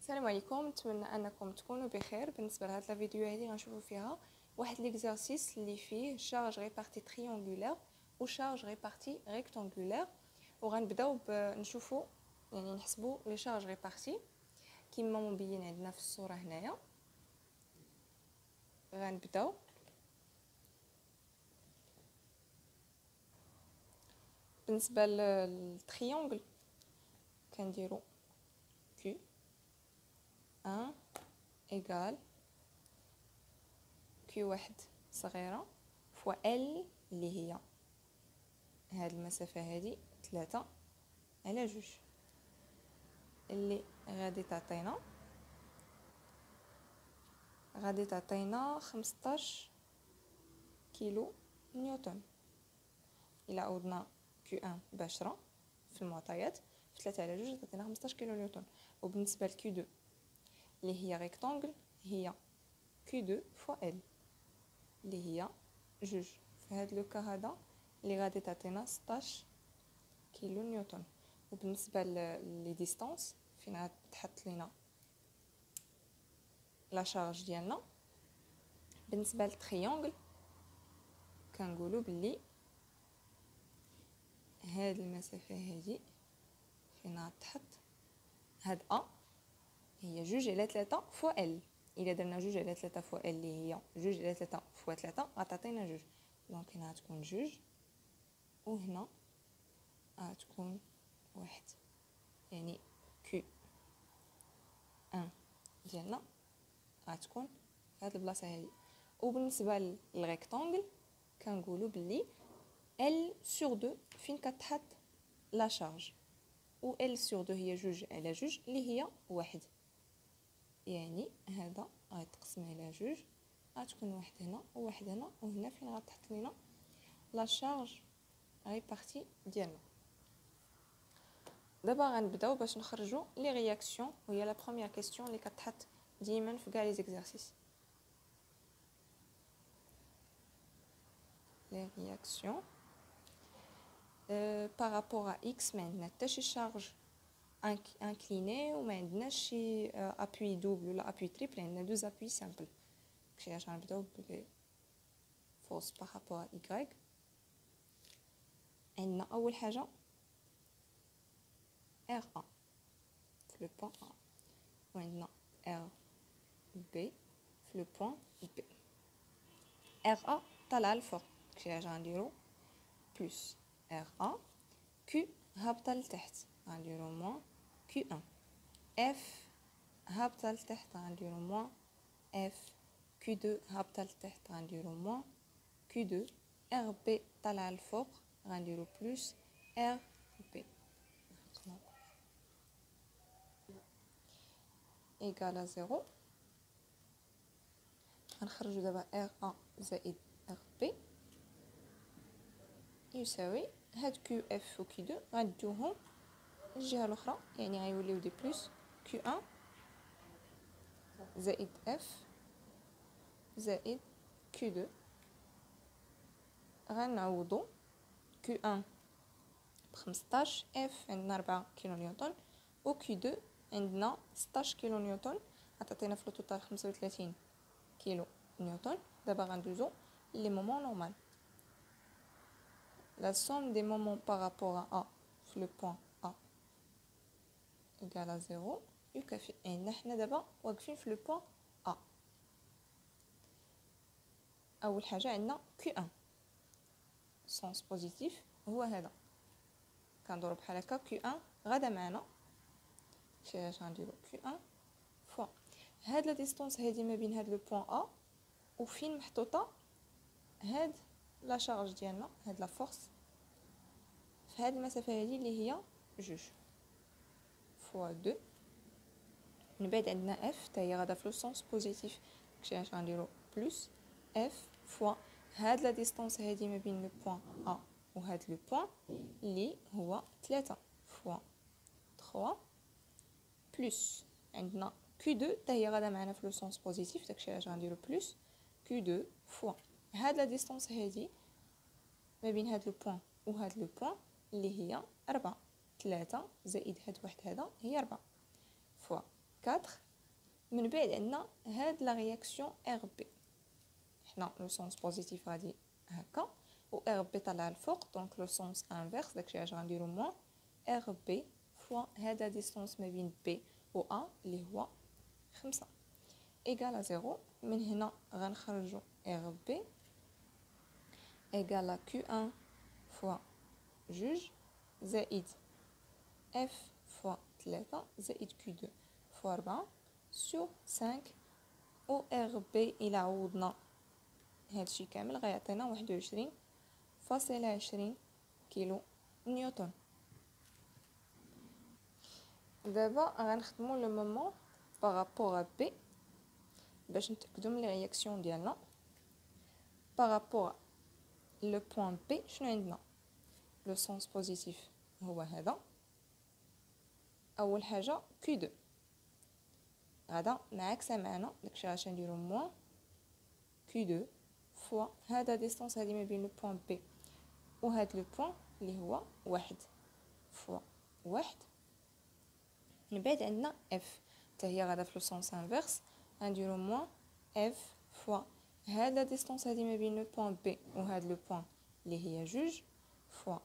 السلام عليكم، نتمنى انكم تكونوا بخير. بالنسبه لهاد الفيديو هذه غنشوفوا فيها واحد ليكزارسيس اللي فيه شارج ريبارتي تريونغولير و شارج ريبارتي ريكتانغولير، وغنبداو نشوفوا يعني نحسبوا لي شارج ريبارتي كما مبين عندنا في الصوره هنايا. غنبداو بالنسبه للتريونغل كنديروا Q 1 égal Q1 صغيرة فوا L اللي هي هاد المسافة هادي 3 على 2 اللي غادي تعطينا 15 كيلو نيوتن. إلا عوضنا Q1 ب10 في المعطيات في 3 على 2 تعطينا 15 كيلو نيوتن. وبالنسبة ل Q2 اللي هي ريكتانغل هي Q2 فوا L اللي هي 2. في هاد لو كا هذا اللي غادي تعطينا 16 كيلو نيوتن. وبالنسبه لي ديستانس فين غتحط لينا لا شارج ديالنا بالنسبه للتريونغل كنقولوا باللي هاد المسافه هذه فين غتحط هاد ا هي 2 على 3 فوا ال. الا درنا 2 على 3 فوا ال اللي هي 2 على 3 فوا 3 غتعطينا 2. دونك هنا غتكون 2 وهنا غتكون 1، يعني كي 1 ديالنا غتكون في هاد البلاصه هادي. وبالنسبه للريكتانغل كنقولوا باللي ال سور 2 فين كتحط لا شارج، و ال سور 2 هي 2 على 2 اللي هي 1، يعني هذا غيتقسم على 2 غتكون 1 هنا و 1 هنا، وهنا فين غتحط لينا لا شارج ريبارتي ديالنا. دابا غنبداو باش نخرجوا لي رياكسيون، وهي لا بروميير كيسيون اللي كتحط ديما في كاع لي زيكزارسيس. لي رياكسيون بارابور ا اكس ما عندنا حتى شي شارج انكليني وما عندناش شي ابوي دوبل ولا ابوي تريبل، عندنا دوز ابوي سامبل. داكشي علاش غنبداو بلي فورس بارابور ا y. عندنا اول حاجه R1 في لو بوين A، وعندنا RB في لو بوين B. R1 طالعه للفوق، داكشي علاش غنديرو بلس R1. Q هابطه لتحت غنديرو موان Q1. F هابطه لتحت غنديرو موان F. Q2 هابطه لتحت غنديرو موان Q2. RB طالعه للفوق غنديرو بلس RB إيكال 0. غنخرجو دابا R1 زائد RB يساوي هاد QF و Q2 غندوهم الجهه الاخرى، يعني غيوليو دي بلس Q1 زائد F زائد Q2. غنعوضو Q1 ب15، F عندنا 4 كيلو نيوتن و Q2 عندنا 16 كيلو نيوتن، غتعطينا في التوتال 35 كيلو نيوتن. دابا غندوزو لي مومون نورمال. La somme des moments par rapport à A في le point A égale à 0 يكافي. عندنا حنا دابا واقفين في le point A. أول حاجة عندنا Q1 sens positif هو هذا، كنضرب بحال هكا Q1 غادا معنا، شي علاش غنديرو Q1 فوا هاد لا ديستونس هادي ما بين هاد لو بوين A وفين محطوطة هاد لا شارج ديالنا، هاد لا فورس في هاد المسافة هادي اللي هي 2 فوا 2. من بعد عندنا F حتى هي غادا في لو سونس بوزيتيف، داكشي علاش غنديرو بلس F فوا هاد لا ديستونس هادي ما بين لو بوين A وهاد لو بوين اللي هو 3 فوا 3 بلس عندنا Q2 حتى هي غادا معنا في لو سونس بوزيتيف، داكشي علاش غنديرو بلس Q2 فوا هاد لا ديستونس هادي ما بين هاد لو بوين وهاد لو بوين اللي هي 4. 3 زائد هاد واحد هذا هي 4 فوا 4. من بعد عندنا هاد لا رياكسيون ار بي، حنا لو سونس بوزيتيف غادي هكا و ار بي طالع الفوق، دونك لو سونس انفيرس، داكشي اش غنديرو موان ار بي فوا هذا ديستونس ما بين بي و ا اللي هو 5 ايكال 0. من هنا غنخرجوا ار بي ايكال كيو 1 فوا جوج زائد اف فوا 3 زائد كيو 2 فوا 4 سور 5 و ار بي الى عوضنا هادشي كامل غيعطينا 21.20 كيلو نيوتن. دابا غنخدموا لو مومون بارابور ا بي باش نتاكدوا من لي رياكسيون ديالنا. بارابور لو بوين بي شنو عندنا؟ لو سونس بوزيتيف هو هذا، اول حاجه كيو 2 غادا معاكسه معنا، داكشي علاش نديرو موان كيو 2 فوا هذا ديستونس هذه ما بين لو بوين بي و هاد لو بوين اللي هو 1 فوا 1. من بعد عندنا اف حتى هي غادا في لو سونس انفيرس، غنديرو موان اف فوا هذا ديستونس هذه ما بين لو بوين بي و هاد لو بوين اللي هي جوج فوا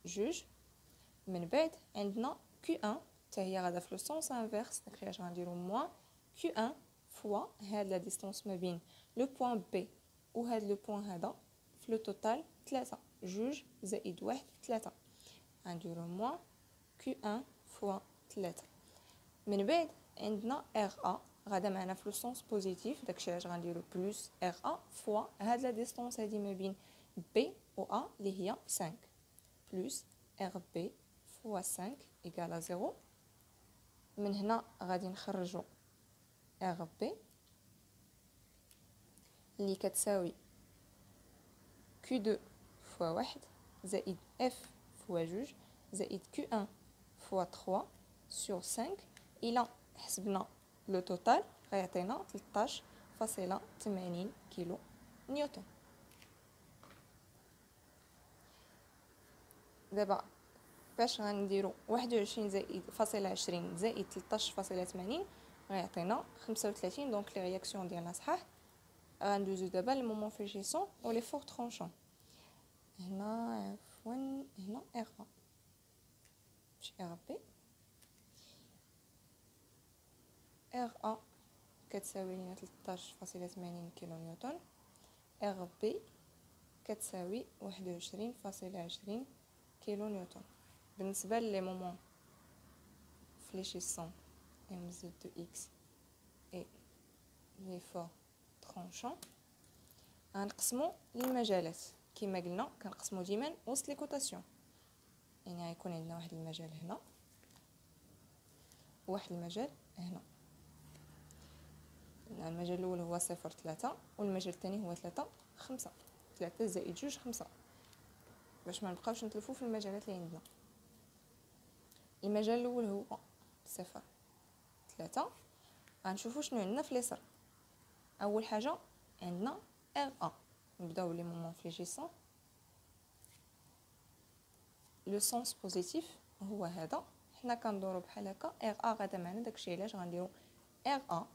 جوج. من بعد عندنا كيو 1 حتى هي غادا في لو سونس انفيرس، داكشي علاش غنديرو موان كيو 1 فوا هاد لا ديستونس ما بين لو بوين بي و هاد لو بوين هذا في لو توتال 3 جوج زائد 1 3، غنديرو موان كيو 1 فوا 3. من بعد عندنا ار ا غادا معنا في لو سونس بوزيتيف، داكشي علاش غنديرو بلس ار ا فوا هاد لا ديستونس هادي ما بين بي و ا اللي هي 5 بلس ار بي فوا 5 ايكال 0. من هنا غادي نخرجوا ار بي اللي كتساوي كيو 2 فوا 1 زائد اف فوا جوج زائد كيو 1 فوا 3 سور 5. الى حسبنا لو توتال غيعطينا 13.80 كيلو نيوتن. دابا باش غنديرو 21 زائد فاصلة 20 زائد 13.80 غيعطينا 35. دونك لي رياكسيون ديالنا صحاح. غندوزو دابا للمومون فليشيسون و لي فور ترونشون. هنا عفوا هنا ار ا ماشي ار بي، ار ا كتساوي لنا 13.80 كيلو نيوتن، ار بي كتساوي 21.20 كيلو نيوتن. بالنسبه لي مومون فليشيسون ام زد دو اكس اي لي فور ترونشون غنقسمو للمجالات كما قلنا، كنقسمو ديما وسط لي كوتاسيون. يعني غيكون عندنا واحد المجال هنا وواحد المجال هنا. المجال الاول هو 0.3 والمجال الثاني هو 3.5. 3 زائد 2 5 باش ما نبقاوش نتلفوا في المجالات اللي عندنا. المجال الاول هو 0.3. غنشوفوا شنو عندنا في اليسار. اول حاجه عندنا ار ا. نبداو لي مومون فليجيسون. لو سونس بوزيتيف هو هذا، حنا كندورو بحال هكا ار ا غادا معنا، داكشي علاش غنديرو ار ا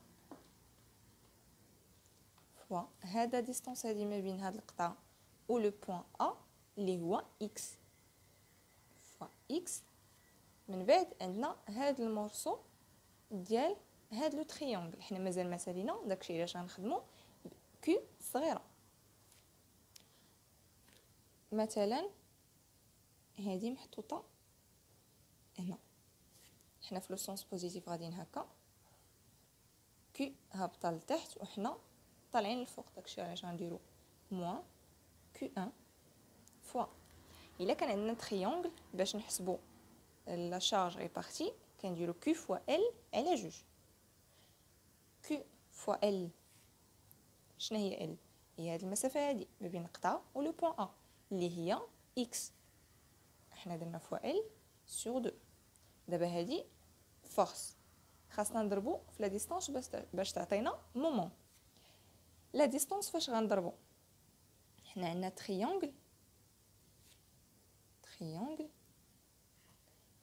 فوا هذا ديستونس هذه ما بين هاد القطعه و لو بوين ا اللي هو اكس فوا اكس. من بعد عندنا هاد المورسو ديال هاد لو تريونغل، حنا مازال ما سالينا، داكشي علاش غنخدمو كيو صغيره. مثلا هذه محطوطه هنا، حنا في لو سونس بوزيتيف غاديين هكا، كيو هابطه لتحت وحنا طالعين للفوق، داكشي علاش غنديرو موان كيو 1 فوا. الا كان عندنا تريونغل باش نحسبو لا شارج ريبارتي كنديرو كيو فوا ال على جوج. كيو فوا ال شنو هي ال؟ هي هاد المسافه هادي ما بين القطعه و لو بوين ا اللي هي اكس، حنا درنا فوا ال سور 2. دابا هادي فورس خاصنا نضربو في لا ديستانس باش تعطينا مومون. لا ديستانس فاش غنضربو؟ حنا عندنا تريونغل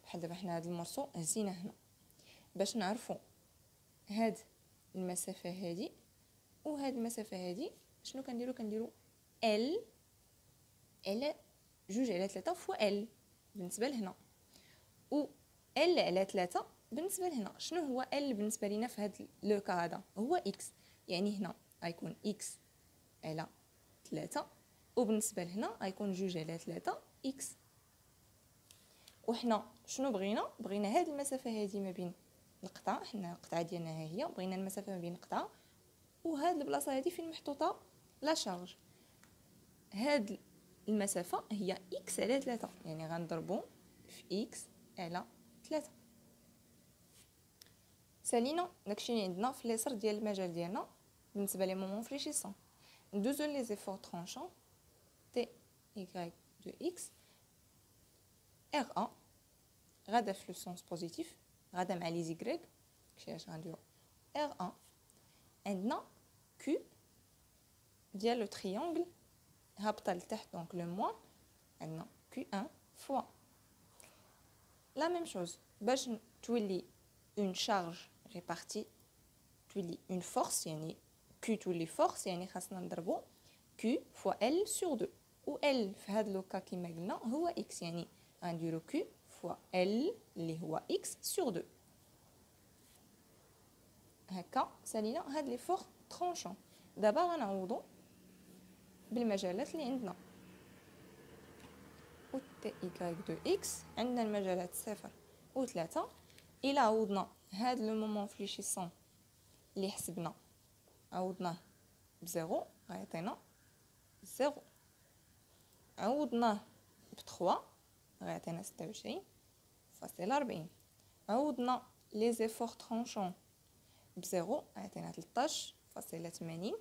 بحال دابا حنا هاد المورسو هزيناه هنا باش نعرفو هاد المسافه هذه وهاد المسافه هذه شنو كنديرو ال على 2/3 فوا ال بالنسبه لهنا، و ال على 3 بالنسبه لهنا. شنو هو ال بالنسبه لينا في هاد لو كا هذا؟ هو اكس، يعني هنا غيكون اكس على 3 وبالنسبه لهنا غيكون 2/3 اكس. وحنا شنو بغينا هاد المسافه هذه ما بين القطعه، حنا القطعه ديالنا ها هي، بغينا المسافه ما بين القطعه وهاد البلاصه هذه فين محطوطه لا شارج. هاد المسافه هي اكس على 3، يعني غنضربو في اكس على 3. سالينا داكشي اللي عندنا في اليسر ديال المجال ديالنا بالنسبه لي مومون فليشيسون. ندوزو لي زيفور ترونشون تي y دو x r1 غادا في لو سونس بوزيتيف، غادا مع لي زيكريك. داكشي اش غنديرو r1 عندنا q ديال لو تريونغل هابطه لتحت، دونك لو موان عندنا q1 فوا لا ميم شوز باش تولي اون شارج ريبارتي، تولي اون فورس، يعني q تولي فورس، يعني خاصنا نضربو q فوا l sur 2، و l في هاد لو كا كيما قلنا هو x، يعني غنديرو q فوا l اللي هو x sur 2. هكا سالينا هاد لي فور ترونشون. دابا غنعوضو بالمجالات اللي عندنا. و تي y دو x عندنا المجالات 0 و 3. الى عوضنا هاد لو مومون فليشيسون اللي حسبنا عوضناه بزيرو غيعطينا 0. عوضناه ب3 غيعطينا 26.40. عوضنا لي زيفور ترونشون بزيرو غيعطينا 13.80.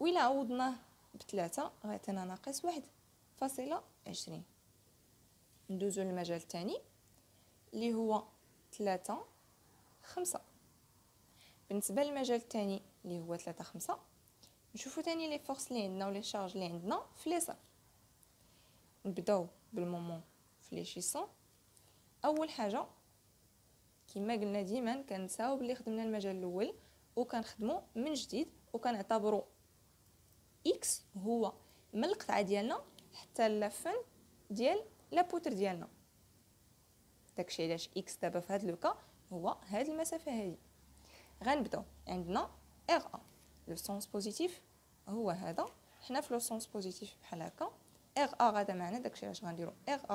وإلا عوضناه ب3 غيعطينا ناقص 1.20. ندوزو للمجال الثاني اللي هو 3 5. بالنسبه للمجال الثاني اللي هو 3 5 نشوفو ثاني لي فورس اللي عندنا ولي شارج اللي عندنا في اليسار. نبداو بالمومون فليشيسون. اول حاجه كما قلنا ديما كنساو بلي خدمنا المجال الاول وكنخدمو من جديد، وكنعتبروا اكس هو من القطعه ديالنا حتى لافن ديال لابوتر ديالنا. داكشي علاش اكس دابا في هذا لوكا هو هاد المسافه هذه. غنبداو عندنا ار1 لو سونس بوزيتيف هو هذا، حنا في لو سونس بوزيتيف بحال هكا. ار1 غادا معنا، داكشي علاش غنديرو ار1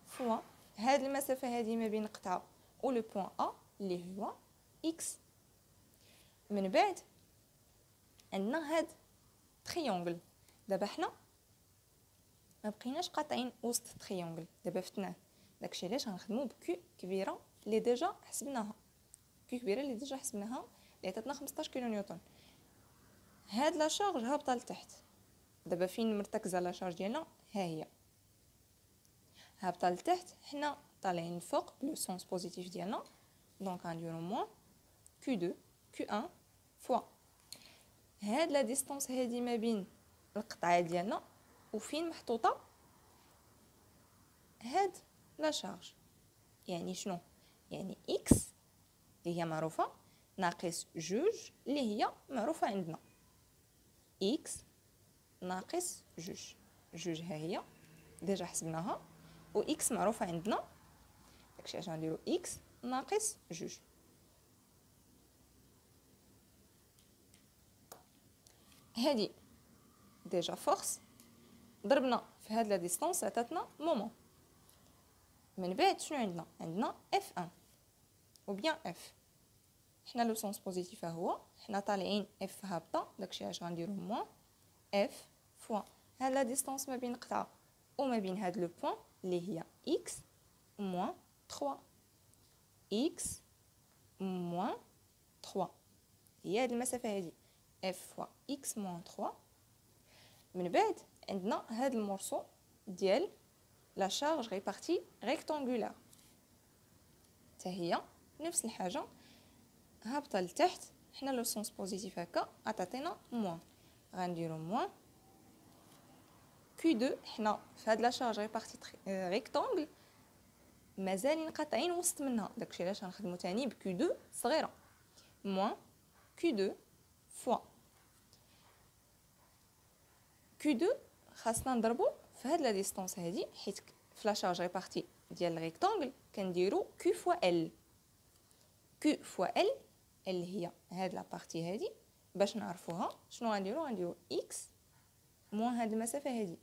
فوا هاد المسافه هذه ما بين القطعه و لو بوين ا اللي هو اكس. من بعد عندنا هاد تريونغل. دابا حنا ما بقيناش قاطعين وسط تريونغل، دابا فتناه، داكشي علاش غنخدمو بكو كبيره اللي ديجا حسبناها. كو كبيره اللي ديجا حسبناها اللي عطاتنا 15 كيلو نيوتن. هاد لا شارج هابطه لتحت. دابا فين مرتكزه لا شارج ديالنا؟ ها هي هابطه لتحت، حنا طالعين الفوق بلو سونس بوزيتيف ديالنا. دونك غنديرو موان كو 2 كو 1 فوا هاد لا ديستانس هادي ما بين القطعه ديالنا وفين محطوطه هاد لا شارج. يعني شنو؟ يعني اكس اللي هي معروفه ناقص جوج اللي هي معروفه عندنا. اكس ناقص جوج، جوج ها هي ديجا حسبناها، و اكس معروفه عندنا، داكشي علاش غنديرو اكس ناقص جوج. هادي ديجا فورس ضربنا في هاد لا ديستانس عطاتنا مومون. من بعد شنو عندنا اف 1 و بيان اف. حنا لو سونس بوزيتيف هو حنا طالعين اف هابطه، داكشي علاش غنديرو موان اف فوا هاد لا ديستانس ما بين القطعه وما بين هاد لو بوين اللي هي اكس موان 3. اكس موان 3 هي هاد المسافه هادي اف فوا اكس موان 3. من بعد عندنا هاد المورسو ديال لا شارج ريبارتي ريكتانغولار، حتى هي نفس الحاجه هابطه لتحت. حنا لو سونس بوزيتيف هكا عطاتينا موان، غنديرو موان كو 2. حنا في هاد لا شارج ريبارتي ريكتانغل مازالين قاطعين وسط منها، داكشي علاش غنخدمو تاني بكو 2 صغيره. moins Q2 fois Q2 خاصنا نضربو في هاد لا ديستونس هادي حيت في لا شارج ريبارتي ديال الريكتانغل كنديرو Q فوا L. Q فوا L اللي هي هاد لا بارتي هادي. باش نعرفوها شنو غنديرو X موان هاد المسافه هادي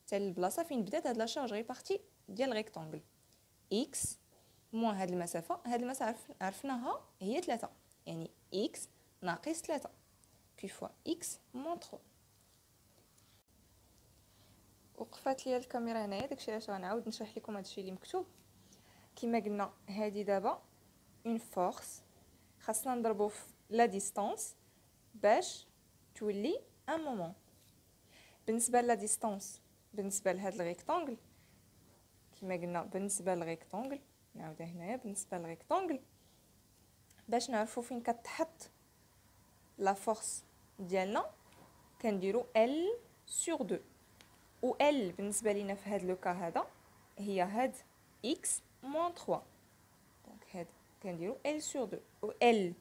حتى البلاصه فين بدات هاد لا شارج ريبارتي ديال الريكتانغل. X موان هاد المسافه عرفناها هي 3 يعني X ناقص 3 Q فوا X موان 3. وقفات ليا الكاميرا هنايا داكشي علاش غنعاود نشرح لكم هادشي اللي مكتوب. كما قلنا هادي دابا اون فورس خاصنا نضربو في لا ديستانس باش تولي ان مومون. بالنسبه لا ديستانس بالنسبه لهاد الريكتانغل كما قلنا بالنسبه للريكتانغل نعاودها هنايا بالنسبه للريكتانغل باش نعرفو فين كتحط لا فورس ديالنا كنديرو L sur 2 و L بالنسبه لينا في هاد لو كا هذا هي هاد X moins 3 دونك هاد كنديرو L sur 2 و L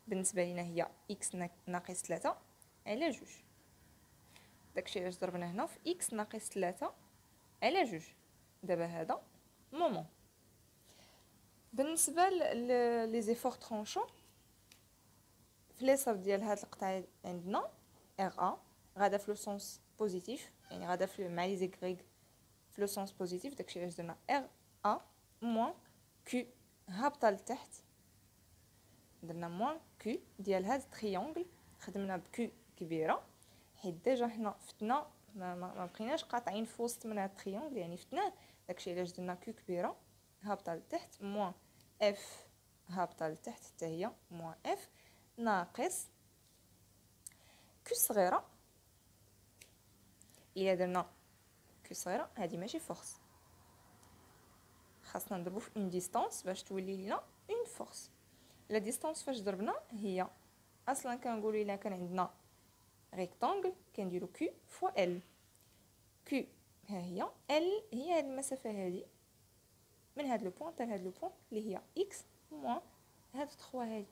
بالنسبه لينا هي X ناقص 3 على 2. داكشي علاش ضربنا هنا في X ناقص 3 على 2. دابا هذا مومون. بالنسبه لي زيفور ترونشون في ليسر ديال هاد القطعه عندنا RA غادا في لو سونس بوزيتيف يعني غادا مع لي زيغريغ في لو سونس بوزيتيف. داكشي علاش درنا RA موان Q هابطه لتحت. درنا موان Q ديال هاد التريونغل خدمنا بكو كبيره حيت ديجا حنا فتنا ما بقيناش قاطعين في وسط من هاد التريونغل يعني فتناه. داكشي علاش درنا كو كبيره هابطه لتحت موان اف هابطه لتحت حتى هي موان اف ناقص كو صغيره. الا درنا كو صغيره هذه ماشي فورس خاصنا نضربو في اون ديستانس باش تولي لينا اون فورس. لا ديستانس فاش ضربنا هي اصلا كنقولوا الا كان عندنا ريكتانغل كنديرو كو فوا ال. كو ها هي ال هي هاد المسافه هادي من هاد لو بوين حتى لهاد لو بوين اللي هي اكس موان هاد 3 هادي.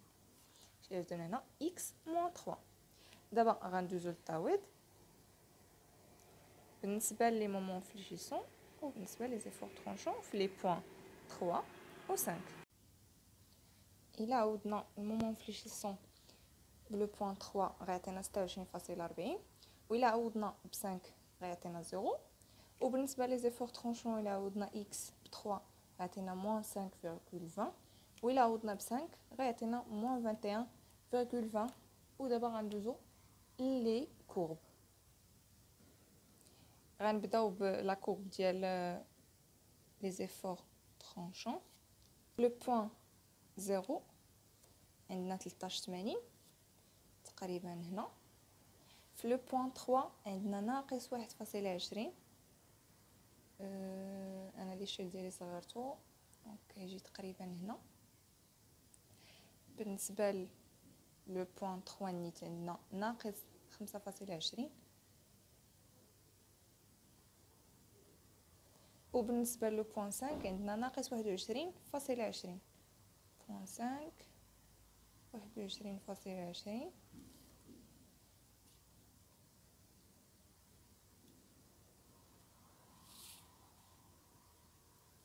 شنو درنا هنا اكس موان 3. دابا غندوزو للتعويض بالنسبه لي مومون فليشيسون وبالنسبه لي زيفور ترونشون في لي بوين 3 و 5. الا عاودنا المومون فليشيسون بلو بوين 3 غيعطينا 26.40 وإلا عوضنا ب 5 غيعطينا 0. وبالنسبه لي زيفور ترونشون الا عوضنا اكس ب 3 غيعطينا موان 5.20 وإلا عوضنا ب 5 غيعطينا موان 21.20. ودابا غندوزو لي كورب. غنبداو بلا كورب ديال لي زيفور ترونشون. لو بوين 0 عندنا 13.80 تقريبا هنا. في لو بوين 3 عندنا ناقص 1.20. انا لي شيل ديالي صغرتو دونك يجي تقريبا هنا. بالنسبه لو بوين 3 نيت عندنا ناقص 5.20 وبالنسبه لو بوين 5 عندنا ناقص 21.20. بوين 5 21.20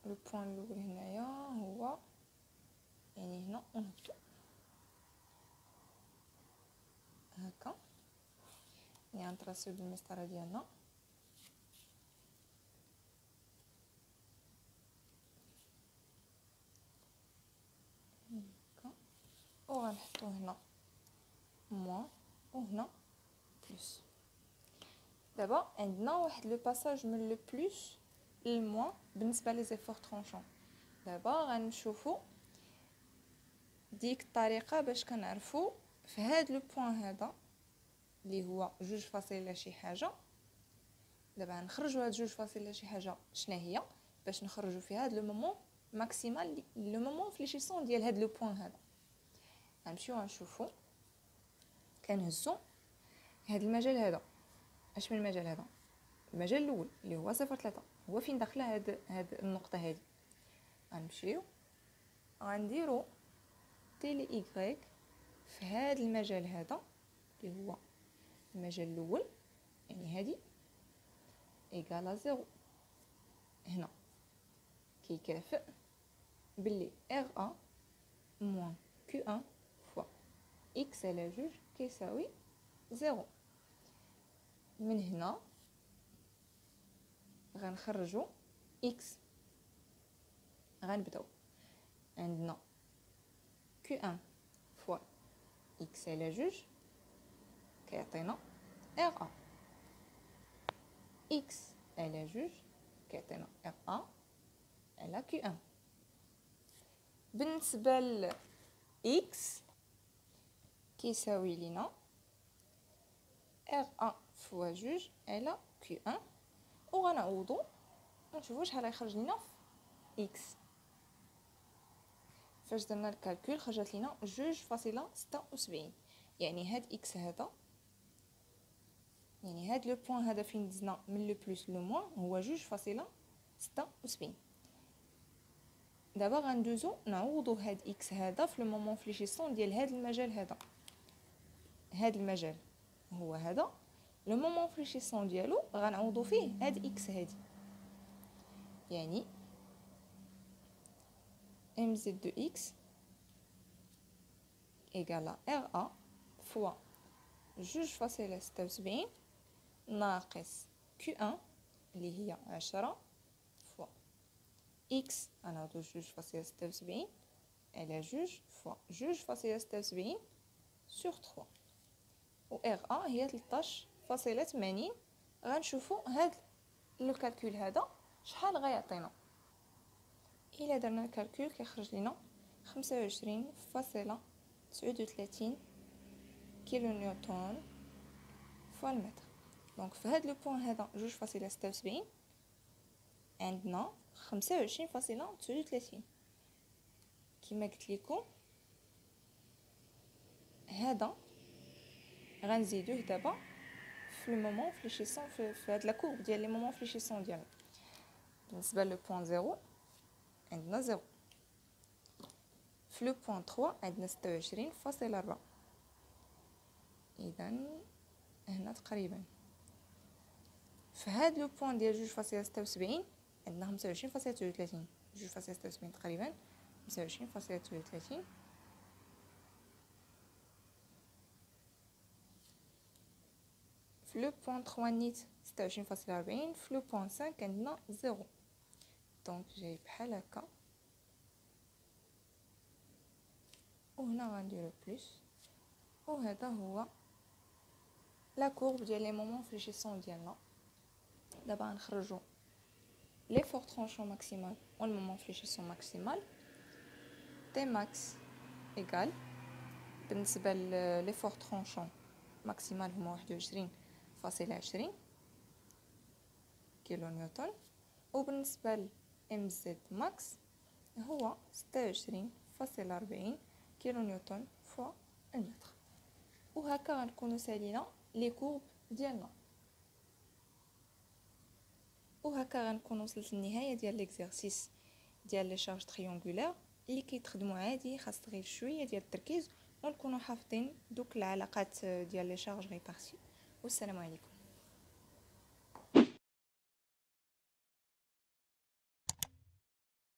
لو بوين الاول هنايا هو يعني هنا ونهبطو هكا يعني نتراسيو بالمسطره ديالنا هكا وغنحطو هنا موان وهنا بلس. دابا عندنا واحد لو باساج من لو بلس للموان بالنسبه لي زيفور ترونشون. دابا غنشوفو ديك الطريقه باش كنعرفو في هاد لو بوين هذا اللي هو 2 شي حاجه. دابا غنخرجوا هاد 2 شي حاجه شنو هي باش نخرجوا في هاد لو مومون ماكسيمال لو مومون فليشيسون ديال هاد لو بوين هذا. غنمشيو غنشوفو كنهزو هاد المجال هذا. اش من المجال هذا؟ المجال الاول اللي هو 0.3 هو فين داخله هاد النقطه هذه. غنمشيو غنديرو تي لي ايغريك في هذا المجال هذا اللي هو المجال الاول، يعني هذه ايكالا زيرو. هنا كيكافئ باللي ار ا موان كيو ان فوا اكس على جوج كيساوي زيرو. من هنا غنخرجوا اكس، غنبداو عندنا كيو ان فوا اكس على جوج كيعطينا ار ا، اكس على جوج كيعطينا ار ا على كيو ان. بالنسبه ل اكس كيساوي لينا ار ا فوا جوج على كيو ان، وغنعوضو نشوفو شحال غيخرج لينا في اكس. فاش درنا الكالكول خرجت لينا 2.76، يعني هاد اكس هذا، يعني هاد لو بوين هذا فين دزنا من لو بلس لو موان هو 2.76. دابا غندوزو نعوضو هاد اكس هذا في لو مومون فليشيسون ديال هاد المجال هذا. هاد المجال هو هذا، لو مومون فليشيسون ديالو غنعوضو فيه هاد اكس هادي، يعني ام زد دو اكس ايكالا ار ا فوا 2.76 ناقص كيو ان اللي هي 10 فوا اكس غنعوضو 2.76 على 2 فوا 2.76 سور 3، و ار ا هي 13.80. غنشوفو هاد لو كالكول هذا شحال غيعطينا. الا درنا الكالكول كيخرج لينا 25.39 كيلو نيوتن فوا المتر. دونك في هاد لو بوين هذا 2.76 عندنا 25.39. كما قلت لكم هذا غنزيدوه دابا في لو مومون فليشيسون في هاد لا كورب ديال لي مومون فليشيسون ديالنا. بالنسبه لو بوين 0 عندنا 0، في لو بوين 3 عندنا 26.4. اذا هنا تقريبا في هاد لو بوين ديال 2.76 عندنا 25.39، 2.76 تقريبا 25.39. في لو بوين 3 نيت 26.40. في لو بوين 5 عندنا 0. دونك جاي بحال هكا، وهنا غنديرو بلس، وهذا هو لا كورب ديال لي مومون فليشيسون ديالنا. دابا غنخرجو لي فور ترونشون ماكسيمال و المومون فليشيسون ماكسيمال. تي ماكس ايكال بالنسبه لي فور ترونشون ماكسيمال هما 21.20 كيلو نيوتن، وبالنسبه ل ام زد ماكس هو 26.40 كيلو نيوتن فوا المتر. وهكا غنكونوا سالينا لي كورب ديالنا، وهكا غنكون وصلت للنهايه ديال ليكزارسيس ديال لي شارج تريونغولير اللي كيتخدموا عادي. خاص غير شويه ديال التركيز ونكونوا حافظين دوك العلاقات ديال لي شارج ريبارتي. والسلام عليكم.